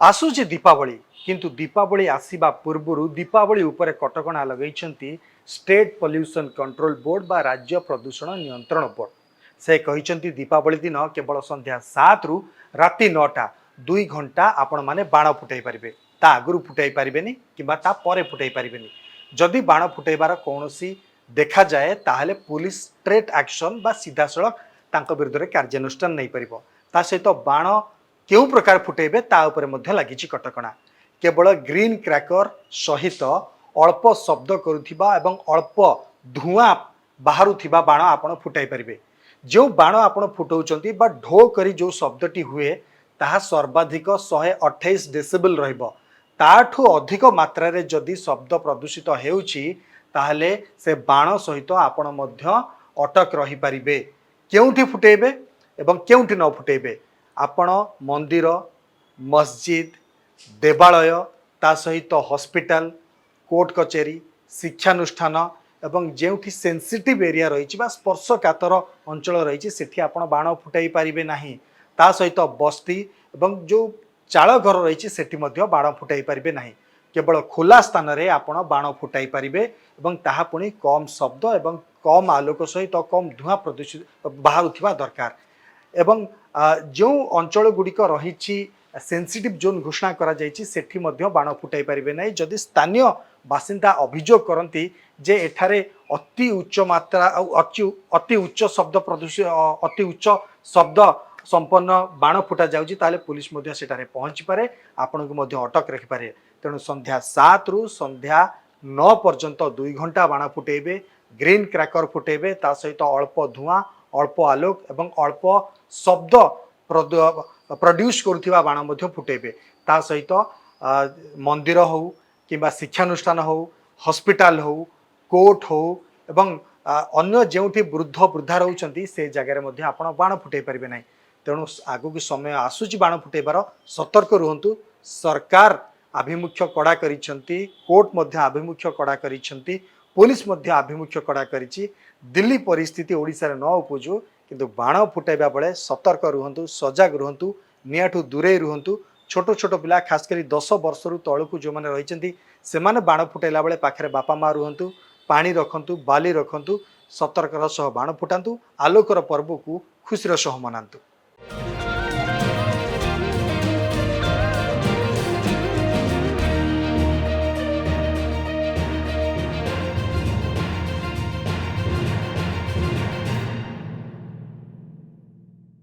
आसूची दीपावली किंतु दीपावली आसीबा पूर्वरु दीपावली उपरे कटकणा लगैछंती state pollution control board बा राज्य प्रदूषण नियंत्रण बोर्ड। से कहिछंती दीपावली दिन केवल संध्या 7 रु राति 9टा 2 घंटा आपण माने बाण फुटाई पारिबे। ता आगुरु फुटाई पारिबेनी किबा ता परे फुटाई पारिबेनी। जदि बाण फुटाइबार कोनोसी देखा जाए ताहले पुलिस स्ट्रेट एक्शन बा सीधा सड़क तांको विरुद्ध रे कार्यानुष्ठान नै परिबो। ता सहित बाण केउ प्रकार फुटेबे ता उपरे मध्य लागिछि कटकणा। केवल ग्रीन क्रैकर सहित अल्प शब्द करुथिबा एवं अल्प धुआं बाहरुथिबा बाण आपण फुटाई परिबे। जो बाण आपण फुटाउचंती बा ढो करी जो शब्दटी हुए ताहा सर्वाधिक 128 डेसिबल रहइबो। ताठू अधिक मात्रा रे जदि शब्द प्रदूषित हेउछि ताहले से बाण सहित आपण मध्य अटक रही परिबे। केउठी फुटेबे एवं केउठी न फुटेबे आपण मंदिर मस्जिद देवालय ता सहित हॉस्पिटल कोर्ट कचेरी शिक्षानुष्ठान एवं जेउठी सेंसिटिव एरिया रही स्पर्शकातर अंचल रही सेठी आपण बाण फुटाई पारिबे नाही। ता सहित बस्ती एवं जो चाल घर रही सेठी मध्य बाण फुटाई पारिबे नाही। केवल खोला स्थान रे आपण बाण फुटाई पारिबे एवं ताहा पुणी कम शब्द एवं कम आलोक सहित कम धुआं प्रदूषित बाहरुथिबा दरकार। एवं जो अंचल गुड़िक रही सेंसिटिव जोन घोषणा करा जायछि सेठी मध्य बाण फुटाई पारिबे नाही। जदि स्थानीय बासिंदा अभियोग करती जे एठारे अति उच्च मात्रा अति उच्च शब्द प्रदूषित अति उच्च शब्द संपन्न बाण फुटा जाउछि ताले पुलिस मध्य सेठारे पहुंची पारे आपन को मध्य अटक रखि पारे। तेणु संध्या 7 रु संध्या 9 पर्यंत 2 घंटा बाण फुटेबे ग्रीन क्रैकर फुटेबे ता सहित अल्प धुआं अल्प आलोक एवं अल्प शब्द प्रोड्यूस करुथिबा बाण मध्य फुटेबे। ता सहित मंदिर हो किंबा शिक्षानुष्ठान हो हॉस्पिटल हो कोर्ट हो एवं अन्य जेउठी वृद्ध वृद्धा रहउचंती से जगह मध्य आपण बाण फुटाई पारिबे नाही। तेणु आगु की समय आसुची बाण फुटाइबार सतर्क रुहंतु। सरकार आभिमुख्य कड़ा करिसंती कोर्ट मध्य आभिमुख्य कड़ा करिसंती पुलिस मध्य आभिमुख्य कड़ा करिछि। दिल्ली परिस्थिति ओडिसा रे न उपजु किंतु बाण फुटाइबा बेले सतर्क रुहंतु सजग रुहंतु नियाठू दूरे रुहंतु। छोट छोट पिला खास करी 10 वर्षरु तळकु जो माने रहिचंती सेमाने बाण फुटाइला बेले पाखरे बापा माँ रुहंतु पानी रखंतु बाली रखंतु सतर्कर सह बाण फुटांतु आलोकर पर्व को खुशीर सह मनांतु।